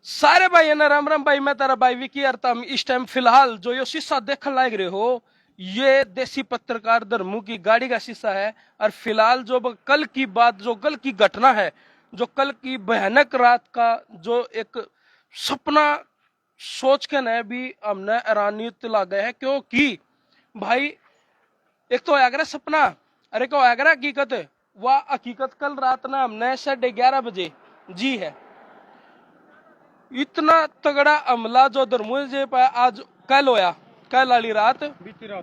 सारे भाई ना राम राम भाई, मैं तेरा भाई विकी अर्थम। इस टाइम फिलहाल जो ये शीशा देखने लाग रहे हो, ये देसी पत्रकार धर्मू की गाड़ी का शीशा है। और फिलहाल जो कल की बात, जो कल की घटना है, जो कल की भयानक रात का जो एक सपना सोच के न भी हमने हैरानियत ला गए हैं। क्योंकि भाई एक तो आगरा सपना, अरे को आगरा हकीकत। वह हकीकत कल रात ना हमने 11:30 बजे जी है। इतना तगड़ा हमला जो धर्मों पे आज कल होया, कल वाली रात,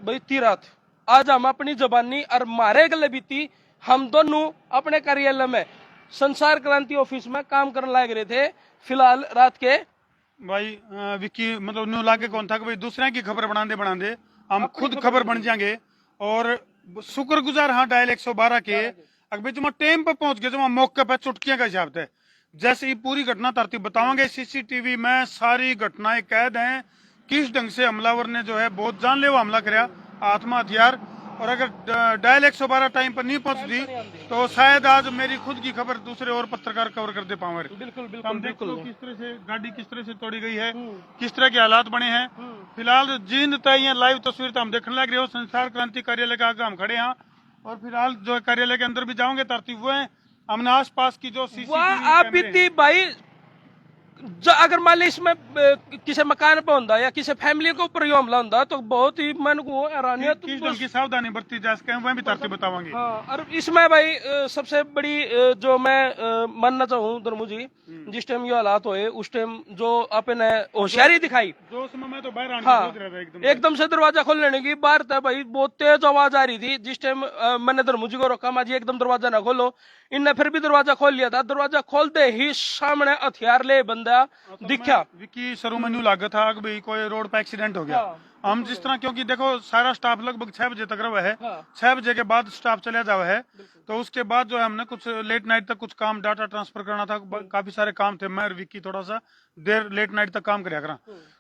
बीती रात आज हम अपनी जबानी और मारे गले बीती। हम दोनों अपने कार्यालय में संसार क्रांति ऑफिस में काम करने लग रहे थे। फिलहाल रात के भाई विकी मतलब न्यू लाके कौन था कि भाई दूसरे की खबर बना दे हम खुद खबर बन जाएंगे। और शुक्रगुजार हाँ डायल 112 के अगर भाई तुम टाइम पे पहुंच गए, तुम मौके पे चुटकियां का हिसाब है। जैसे ही पूरी घटना तरतीब बताओगे, सीसीटीवी में सारी घटनाएं कैद हैं। किस ढंग से हमलावर ने जो है बहुत जानलेवा हमला कराया, आत्मा हथियार। और अगर डायल 112 टाइम पर नहीं पहुंचती तो शायद आज मेरी खुद की खबर दूसरे और पत्रकार कवर कर दे पावे। बिल्कुल बिल्कुल हम देख लो बिल्कुल किस तरह से गाड़ी किस तरह से तोड़ी गई है, किस तरह के हालात बने हैं। फिलहाल जींद तय लाइव तस्वीर तो हम देखने लग रहे हो। संसार क्रांति कार्यालय के आगे हम खड़े हैं और फिलहाल जो कार्यालय के अंदर भी जाओगे तरतीब हुए हैं। हमने आस पास की जो वह सीसीटीवी आप बीती भाई, जो अगर मान ली इसमें किसी मकान पे होता या किसी फैमिली के ऊपर यो हमला होता तो बहुत ही मन को हैरानियत किस ढंग की सावधानी बरती जा सके वह भी तरतीब बतावांगे। हाँ। और इसमें भाई सबसे बड़ी जो मैं मानना चाहूँ धर्मू जी, जिस टाइम ये हालात हुए उस टाइम जो आपने होशियारी दिखाई, जो समय मैं तो बाहर आने हाँ, की सोच रहा था एकदम एकदम से दरवाजा खोल लेने की बात है भाई। बहुत तेज आवाज आ रही थी। जिस टाइम मैंने धर्मू जी को रोका, माँ जी एकदम दरवाजा ना खोलो। इनने फिर भी दरवाजा खोल लिया था। दरवाजा खोलते ही सामने हथियार ले बंदा दिखा। विकी सरू मेन्यू लागत था कि भाई कोई रोड पे एक्सीडेंट हो गया। हाँ, हम जिस तरह क्योंकि देखो सारा स्टाफ लगभग 6 बजे तक रहा है। हाँ। 6 बजे के बाद स्टाफ चला जावा है। तो उसके बाद जो है हमने कुछ लेट नाइट तक कुछ काम डाटा ट्रांसफर करना था, काफी सारे काम थे। मैं और विक्की थोड़ा सा देर लेट नाइट तक काम कराया करा।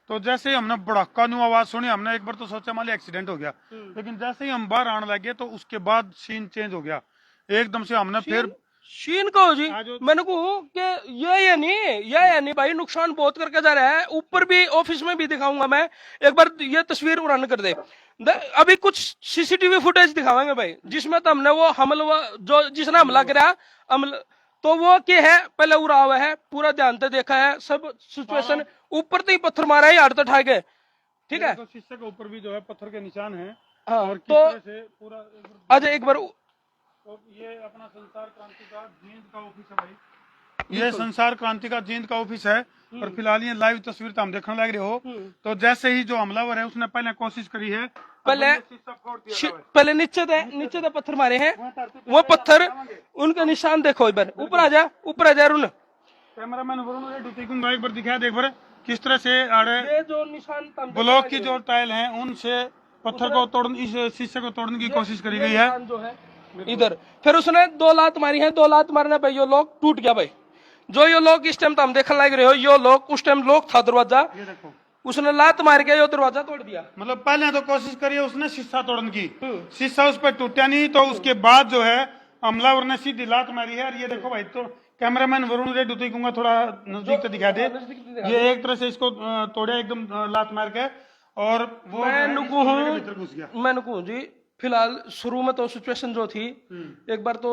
तो जैसे ही हमने बड़ाका न्यू आवाज सुनी, हमने एक बार तो सोचा मान लिया एक्सीडेंट हो गया। लेकिन जैसे ही हम बाहर आने लगे तो उसके बाद सीन चेंज हो गया एकदम से। हमने फिर शीन कहो जी, मैंने को कि ये नहीं भाई, नुकसान बहुत करके जा रहा है। ऊपर भी ऑफिस में भी दिखाऊंगा मैं। एक बार ये तस्वीर रन कर दे। अभी कुछ सीसीटीवी फुटेज दिखावांगे भाई, जिसमें तो हमने वो हमला जो जिसने हमला करा हमला, तो वो क्या है पहले उड़ा हुआ है, पूरा ध्यान से देखा है सब सिचुएशन। ऊपर तो ही पत्थर मारा है, हाथ तो उठा के, ठीक है। तो शीशे के ऊपर भी जो है पत्थर के निशान हैं। हाँ, और किस तो तरह से पूरा आज एक बार तो ये अपना संसार क्रांति का जींद का ऑफिस है भाई। ये संसार क्रांति का जींद का ऑफिस है। और फिलहाल ये लाइव तस्वीर तो हम देखने लग रहे हो। तो जैसे ही जो हमलावर है उसने पहले कोशिश करी है, पहले नीचे दे पत्थर मारे हैं। वो पत्थर उनका निशान देखो, इधर ऊपर आ जा, ऊपर आ जा रुन। कैमरामैन वरुण एक बार दिखाया देख बार किस तरह से आड़े ये जो निशान ब्लॉक की जो टाइल है उनसे पत्थर को तोड़ने, इस शीशे को तोड़ने की कोशिश करी गई है। जो है इधर फिर उसने 2 लात मारी है। 2 लात मारने पे यो लोग टूट गया भाई। जो यो लोग इस टाइम तो हम देखने लग रहे हो, यो लोग उस टाइम लोग था दरवाजा, ये देखो उसने लात मार के यो दरवाजा तोड़ दिया। मतलब पहले तो कोशिश करी उसने शीशा तोड़ने की, शीशा उस पर टूटा नहीं। तो उसके बाद जो है हमलावर ने सीधी लात मारी है। और ये देखो भाई, तो कैमरामैन वरुण रेड्डी तो कहूंगा थोड़ा नजदीक से दिखा दे। ये एक तरह से इसको तोड़े एकदम लात मार के। और वो मैं नुकू जी, फिलहाल शुरू में तो सिचुएशन जो थी, एक बार तो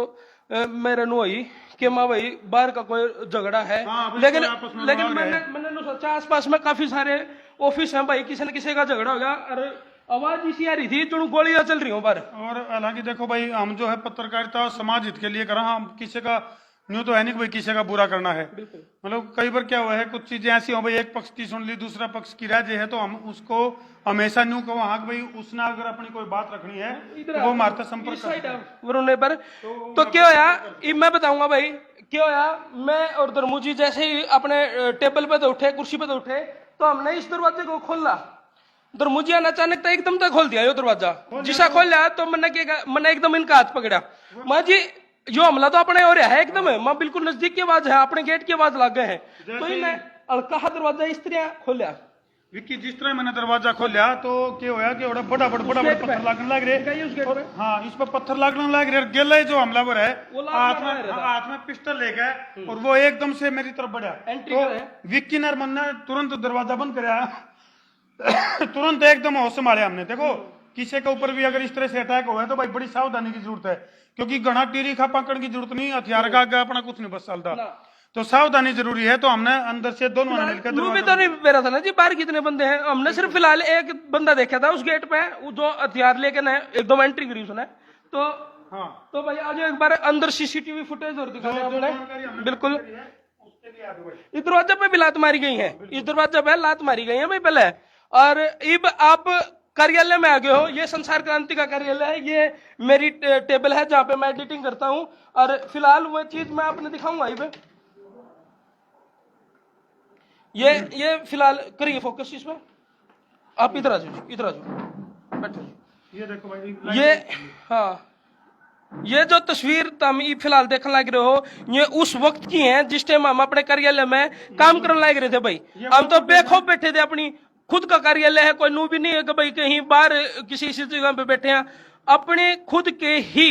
मेरे नु हुई कि माँ भाई बाहर का कोई झगड़ा है। लेकिन मैंने सोचा आसपास में काफी सारे ऑफिस हैं भाई, किसी न किसी का झगड़ा होगा। और आवाज इसी आ रही थी जो गोलियां चल रही हो बाहर। और हालांकि देखो भाई, हम जो है पत्रकारिता समाज हित के लिए करा। हम किसी का न्यू तो है नहीं भाई किसी का बुरा करना है। मतलब कई बार क्या हुआ है, कुछ चीजें ऐसी हो भाई, एक पक्ष की सुन ली, दूसरा पक्ष की राय है, तो हम उसको हमेशा न्यू कहो हाँ भाई उसने अगर अपनी कोई बात रखनी है तो वो हमारे संपर्क पर। तो क्या होया मैं बताऊंगा भाई, क्या होया। मैं और धर्मू जी जैसे ही अपने टेबल पे तो उठे, कुर्सी पे तो उठे, तो हमने इस दरवाजे को खोला। धर्मूजिया ने अचानक एकदम तक खोल दिया यो दरवाजा। जिसा खोल लिया तो मैंने एकदम इनका हाथ पकड़ा। माँ जी यो हमला तो अपने और है एकदम, माँ बिल्कुल नजदीक की आवाज है, अपने गेट की आवाज लग गए हैं। तो ही मैं हल्का दरवाजा इस तरह खोलिया। विक्की जिस तरह मैंने दरवाजा खोलिया तो क्या होया कि बड़ा बड़ा पत्थर लगने लग रहे। हाँ, इस पर पत्थर लगने लग रहे। गेले जो हमलावर है हाथ में पिस्टल लेके और वो एकदम से मेरी तरफ बढ़ा। तो विक्की ने मन ने तुरंत दरवाजा बंद कराया। तुरंत एकदम होश संभाले हमने। देखो किसी के ऊपर भी अगर इस तरह से अटैक हुआ है तो भाई बड़ी सावधानी की जरूरत है, क्योंकि घना टीरी खा पकड़ की जरूरत नहीं, हथियार का आगे अपना कुछ नहीं बस चलता, तो सावधानी जरूरी है। तो हमने अंदर से दोनों ने मिलकर भी तो नहीं मेरा था ना जी, बाहर कितने बंदे हैं, हमने सिर्फ फिलहाल एक बंदा देखा था उस गेट पे जो हथियार लेके ना एकदम एंट्री करी उसने। तो हाँ, तो भाई आज एक बार अंदर सीसीटीवी फुटेज और दिखा आपने। बिल्कुल इस दरवाजे पे भी लात मारी गई है, इस दरवाजे पे लात मारी गई है भाई पहले। और अब आप कार्यालय में आ गए हो, ये संसार क्रांति का कार्यालय है, ये मेरी टेबल है जहाँ पे मैं एडिटिंग करता हूँ। और फिलहाल वो चीज मैं आपने दिखाऊंगा इब ये फिलहाल करिए फोकस इसमें। आप इधर आ जाओ, इधर आ जाओ, बैठो। ये देखो भाई, ये हाँ, ये जो तस्वीर तुम फिलहाल देखने लग रहे हो ये उस वक्त की है जिस टाइम हम अपने कार्यालय में काम करने लग रहे थे भाई। हम तो बेखौफ बैठे थे, अपनी खुद का कार्यालय है, कोई नू भी नहीं है कि भाई कहीं बाहर किसी जगह पे बैठे हैं। अपने खुद के ही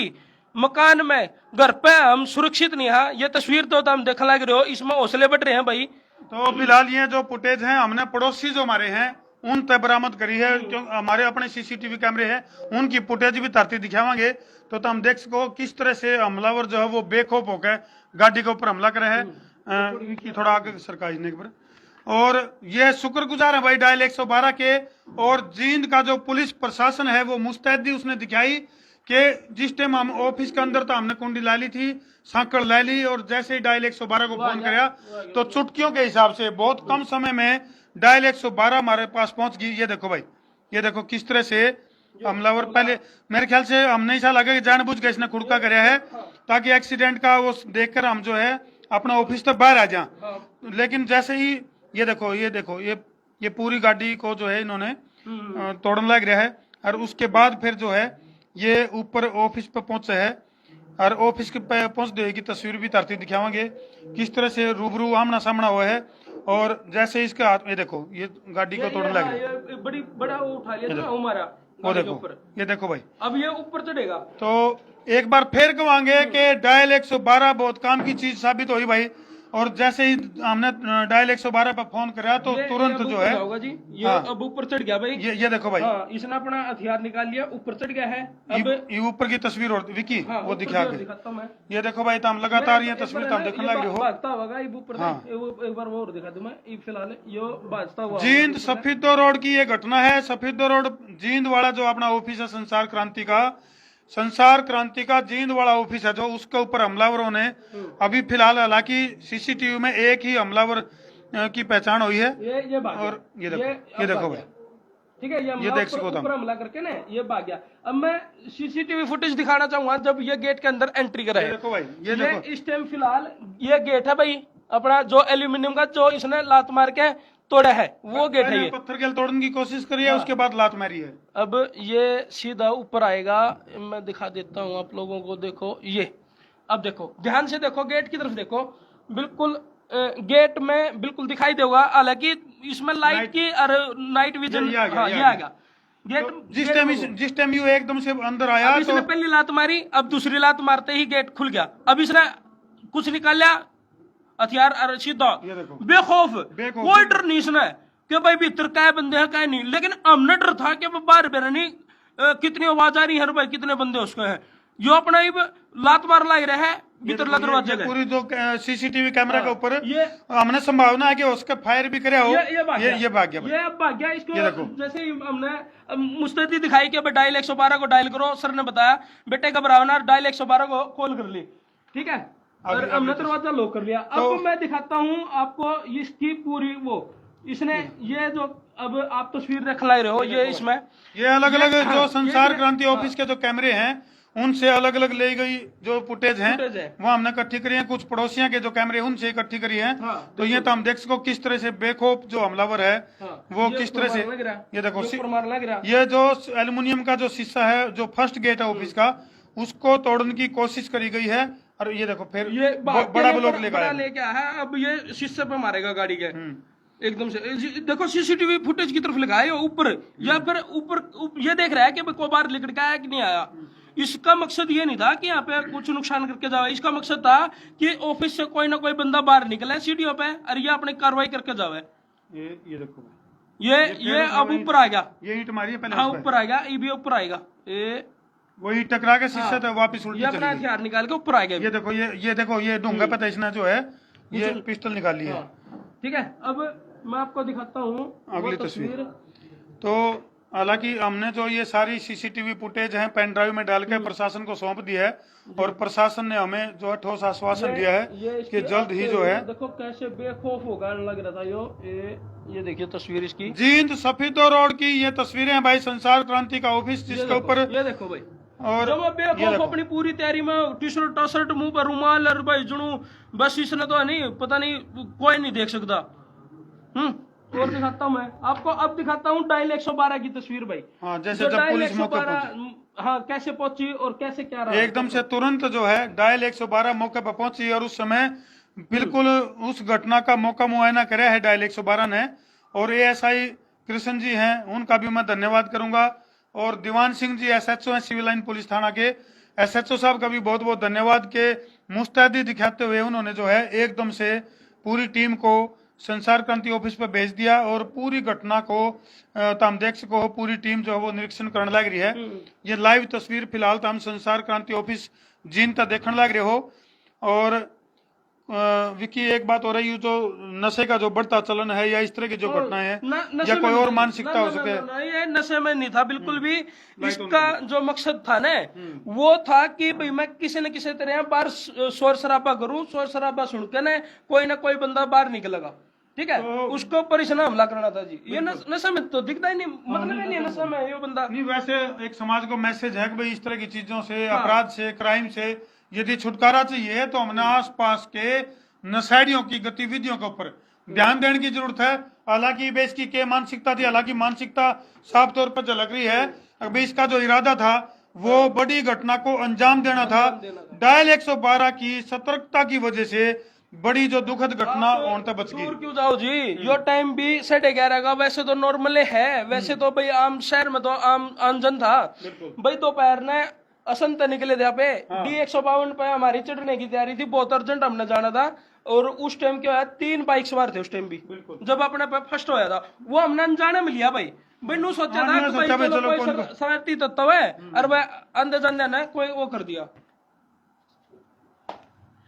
मकान में घर पे हम सुरक्षित नहीं है। ये तस्वीर तो तुम देखने लग रहे हो, इसमें हौसले बढ़ रहे हैं भाई। तो फिलहाल ये जो फुटेज है हमने पड़ोसी जो हमारे हैं उन तय बरामद करी है, क्योंकि हमारे अपने सीसीटीवी कैमरे हैं, उनकी फुटेज भी धरती दिखावांगे। तो तुम देख सको किस तरह से हमलावर जो है वो बेखौफ होकर गाड़ी के ऊपर हमला करे है। थोड़ा आगे सरकारी ने पर। और ये शुक्रगुजार है भाई डायल 112 के, और जींद का जो पुलिस प्रशासन है वो मुस्तैदी उसने दिखाई कि जिस टाइम हम ऑफिस के अंदर था हमने कुंडी ला ली थी, सांकड़ ला ली, और जैसे ही डायल 112 को फोन कराया तो चुटकियों के हिसाब से बहुत कम समय में डायल 112 हमारे पास पहुंच गई। ये देखो भाई, ये देखो किस तरह से हमलावर, पहले मेरे ख्याल से हमने ऐसा लगा कि जानबूझ के इसने खुड़का कराया है ताकि एक्सीडेंट का वो देखकर हम जो है अपना ऑफिस तक बाहर आ जाए। लेकिन जैसे ही ये देखो ये पूरी गाड़ी को जो है इन्होंने तोड़ने लग रहा है। और उसके बाद फिर जो है ये ऊपर ऑफिस पे पहुंचे है, और ऑफिस के पहुंचने की तस्वीर भी धरती दिखावांगे किस तरह से रूबरू आमना सामना हुआ है। और जैसे इसके हाथ में देखो ये गाड़ी को तोड़ने लग रहा है, बड़ी बड़ा उठा लिया हमारा, वो देखो, ये देखो भाई, अब ये ऊपर चढ़ेगा। तो एक बार फिर कहवांगे कि डायल 112 बहुत काम की चीज साबित हुई भाई। और जैसे ही हमने डायल 112 पर फोन कराया तो तुरंत जो है होगा जी, ये अब ऊपर चढ़ गया भाई। ये देखो भाई, इसने अपना हथियार निकाल लिया, ऊपर चढ़ गया है। अब ये ऊपर की तस्वीर और विकी वो दिखा के दिखाता हूं मैं। ये देखो भाई, तुम लगातार ये तस्वीर तुम देखने लग रहे हो, भागता होगा ये ऊपर। एक बार वो और दिखा दूं मैं, ये फिलहाल ये भागता हुआ जींद सफीदो रोड की ये घटना है। सफीदो रोड जींद वाला जो अपना ऑफिस है संसार क्रांति का जींद वाला ऑफिस है जो, उसके ऊपर हमलावरों ने अभी फिलहाल हालांकि सीसीटीवी में एक ही हमलावर की पहचान हुई है। और ये देखो भाई, ठीक है, ये देख सको तुम, हमला करके ना ये भाग गया। अब मैं सीसीटीवी फुटेज दिखाना चाहूंगा जब ये गेट के अंदर एंट्री कराए। देखो भाई, ये देखो इस टाइम फिलहाल ये गेट है भाई अपना जो एल्यूमिनियम का, जो इसने लात मार के तोड़ा है वो गेट है। ये पत्थर के तोड़ने की कोशिश करी है, उसके बाद लात मारी है। अब ये सीधा ऊपर आएगा, मैं दिखा देता हूँ आप लोगों को। देखो ये, अब देखो ध्यान से देखो, गेट की तरफ देखो, बिल्कुल गेट में बिल्कुल दिखाई देगा। हालांकि इसमें लाइट की और नाइट विजन ये आएगा। गेट जिस टाइम यू एकदम से अंदर आया, इसने पहली लात मारी, अब दूसरी लात मारते ही गेट खुल गया। अब इसने कुछ निकाला हथियार और सीधा बेखौफ, कोई डर नहीं इसने कि भाई भीतर क्या बंदे हैं क्या नहीं। लेकिन हमने डर था कि बाहर बेरा नहीं कितनी आवाज आ रही है भाई, कितने बंदे उसके हैं। जो अपना लात मार लग रहा है भीतर दरवाजे पूरी जो सीसीटीवी कैमरा के ऊपर हमने संभावना है कि उसका फायर भी करे हो। ये भाग गया। इसको जैसे ही हमने मुस्तैदी दिखाई कि डायल 112 को डायल करो, सर ने बताया बेटे घबराओ ना, डायल 112 को कॉल कर ली, ठीक है। और हमने दरवाजा लॉक कर लिया। अब मैं दिखाता हूँ आपको इसकी पूरी वो, इसने ये जो अब आप तस्वीर देख ला रहे हो, ये इसमें ये अलग अलग जो संसार क्रांति ऑफिस के जो कैमरे हैं उनसे अलग अलग ले गई जो फुटेज है वो हमने इकट्ठी करी है। कुछ पड़ोसियों के जो कैमरे उनसे इकट्ठी करी है। तो ये तो हम देख सको किस तरह से बेखौफ जो हमलावर है वो किस तरह से, ये देखो ये जो एल्युमिनियम का जो शीशा है जो फर्स्ट गेट है ऑफिस का, उसको तोड़ने की कोशिश करी गई है। और ये देखो फिर ये बड़ा ब्लॉक लेके आया है, अब ये शीशे पे मारेगा गाड़ी के। एकदम से देखो सीसीटीवी फुटेज की तरफ लगा है ऊपर, या फिर ऊपर ये देख रहा है कि कोई बाहर निकल के आया कि नहीं आया। इसका मकसद ये नहीं था कि यहाँ पे कुछ नुकसान करके जाए, इसका मकसद था कि ऑफिस से कोई ना कोई बंदा बाहर निकले सीढ़ियों पे और ये अपनी कार्रवाई करके जावे। ये देखो ये अब ऊपर आ गया, ये ईंट मारी है पहले, हाँ ऊपर आ गया, ये भी ऊपर आएगा, ये वही टकरा के शीशे तो वापस उल्टी ये अपना चली गई। हथियार निकाल के ऊपर आ गया। ये देखो ये देखो ये ढूंगा पता इसने जो है ये पिस्टल निकाली है। ठीक है, अब मैं आपको दिखाता हूँ अगली तस्वीर। तो हालांकि हमने जो ये सारी सीसीटीवी फुटेज है पेन ड्राइव में डाल के प्रशासन को सौंप दिया है, और प्रशासन ने हमें जो है ठोस आश्वासन दिया है कि जल्द ही जो है। देखो कैसे बेखौफ होगा लग रहा था ये देखिए तस्वीर इसकी, जींद सफेदो रोड की ये तस्वीरें भाई संसार क्रांति का ऑफिस जिसके ऊपर, ये देखो भाई, और जब वो बेखौफ अपनी पूरी तैयारी में टी शर्ट टी शर्ट मुंह पर रुमाल और भाई जुनू, बस इसने तो नहीं पता नहीं कोई नहीं देख सकता। और दिखाता हूँ मैं आपको, अब दिखाता हूँ डायल 112 की तस्वीर भाई। हाँ जैसे जब पुलिस मौके पर हाँ कैसे पहुंची और कैसे क्या रहा, एकदम से तुरंत जो है डायल 112 मौके पर पहुंची, और उस समय बिल्कुल उस घटना का मौका मुआयना कराया है डायल 112 ने। और एएसआई कृष्ण जी हैं, उनका भी मैं धन्यवाद करूंगा, और दीवान सिंह जी एसएचओ हैं सिविल लाइन पुलिस थाना के, एसएचओ साहब का भी बहुत बहुत धन्यवाद के मुस्तैदी दिखाते हुए उन्होंने जो है एकदम से पूरी टीम को संसार क्रांति ऑफिस पर भेज दिया, और पूरी घटना को तो हम देख सको पूरी टीम जो है वो निरीक्षण करने लग रही है। ये लाइव तस्वीर फिलहाल तो हम संसार क्रांति ऑफिस जीन तक देखने लग रहे हो। और विकी एक बात हो रही है, जो नशे का जो बढ़ता चलन है या इस तरह की जो घटनाएं है या कोई और मानसिकता हो सके, ये नशे में नहीं था बिल्कुल भी। इसका जो मकसद था ना वो था कि भाई मैं किसी न किसी तरह बाहर शोर शराबा करूं, शोर शराबा सुन के ना कोई बंदा बाहर निकलेगा, ठीक है, उसके ऊपर इसने हमला करना था जी। ये नशे में तो दिखता ही नहीं, मतलब ही नहीं है नशे में ये बंदा नहीं। वैसे एक समाज को मैसेज है कि भाई इस तरह की चीजों से, अपराध से, क्राइम से यदि छुटकारा चाहिए तो हमने आसपास के नशेड़ियों की गतिविधियों के ऊपर ध्यान देने की जरूरत है। हालांकि वे इसकी क्या मानसिकता थी, हालांकि मानसिकता साफ तौर पर झलक रही है। अभी इसका जो इरादा था वो बड़ी घटना को अंजाम देना था। डायल 112 की सतर्कता की वजह से बड़ी जो दुखद घटना होने तक बच गई। दूर क्यों जाओ जी, यो टाइम भी 11:30 का वैसे तो नॉर्मल है, वैसे तो भाई आम शहर में तो आम जन था भाई। दोपहर ने असंत निकले थे पे D152 पे हमारी चढ़ने की तैयारी थी, बहुत अर्जेंट हमने जाना था। और उस टाइम क्या है 3 बाइक सवार थे उस टाइम भी, जब अपने पे फर्स्ट होया था वो हमने अनजाने में लिया भाई। नू सोचा था कि भाई चलो कोई शरारती तत्व है, और वह अंदर जाने ने कोई वो कर दिया।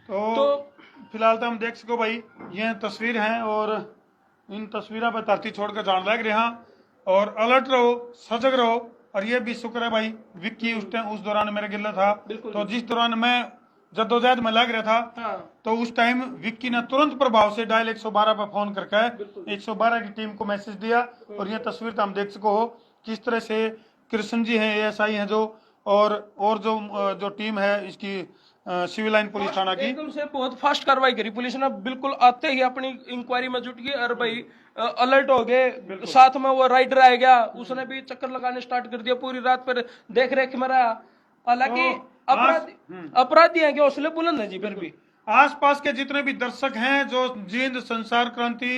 तो फिलहाल तो हम देख सको भाई ये तस्वीर हैं, और इन तस्वीरों पर धरती छोड़कर जान लग रहे हैं। और अलर्ट रहो, सजग रहो। और ये भी शुक्र है भाई विक्की उस दौरान मेरे गिल्ला था, तो जिस दौरान मैं जद्दोजहद में लग रहा था तो उस टाइम विक्की ने तुरंत प्रभाव से डायल 112 पर फोन करके 112 की टीम को मैसेज दिया। और ये तस्वीर तो हम देख सको हो किस तरह से कृष्ण जी हैं, एएसआई हैं जो, और जो टीम है इसकी सिविल लाइन पुलिस थाना की, एकदम से बहुत फास्ट कार्रवाई करी पुलिस ने। बिल्कुल आते ही अपनी इंक्वायरी में जुट गई, और भाई अलर्ट हो गए। साथ में वो राइडर आ गया, उसने भी चक्कर लगाने स्टार्ट कर दिया, पूरी रात पर देख रेख में रहा। हालांकि अपराधी हैं कि हौसले बुलंद है जी। फिर भी आसपास के जितने भी दर्शक हैं जो जींद संसार क्रांति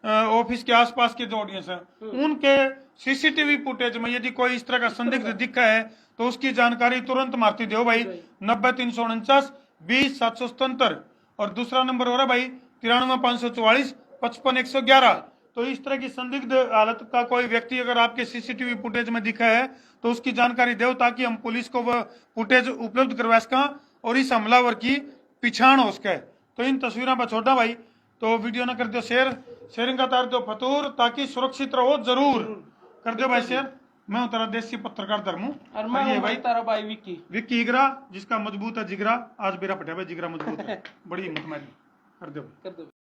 ऑफिस के आसपास के जो ऑडियंस है, उनके सीसीटीवी फुटेज में यदि कोई इस तरह का संदिग्ध दिखा है तो उसकी जानकारी तुरंत मारती दो भाई 90 349 20 777। और दूसरा नंबर हो रहा भाई 93 544 55 111। तो इस तरह की संदिग्ध हालत का कोई व्यक्ति अगर आपके सीसीटीवी फुटेज में दिखा है तो उसकी जानकारी दो, ताकि हम पुलिस को वह फुटेज उपलब्ध करवा सकें और इस हमलावर की पिछाण हो सके। तो इन तस्वीरों पर छोड़ा भाई, तो वीडियो ना कर दो शेयर, शेयरिंग का तार दो फतूर, ताकि सुरक्षित रहो। जरूर कर दो भाई शेयर। मैं हूं तेरा देसी पत्रकार धर्मू, और मैं हूं भाई तारा भाई विक्की इगरा, जिसका मजबूत है जिगरा। आज मेरा पटा भाई जिगरा मजबूत है, बड़ी हिम्मत मारी। कर दो।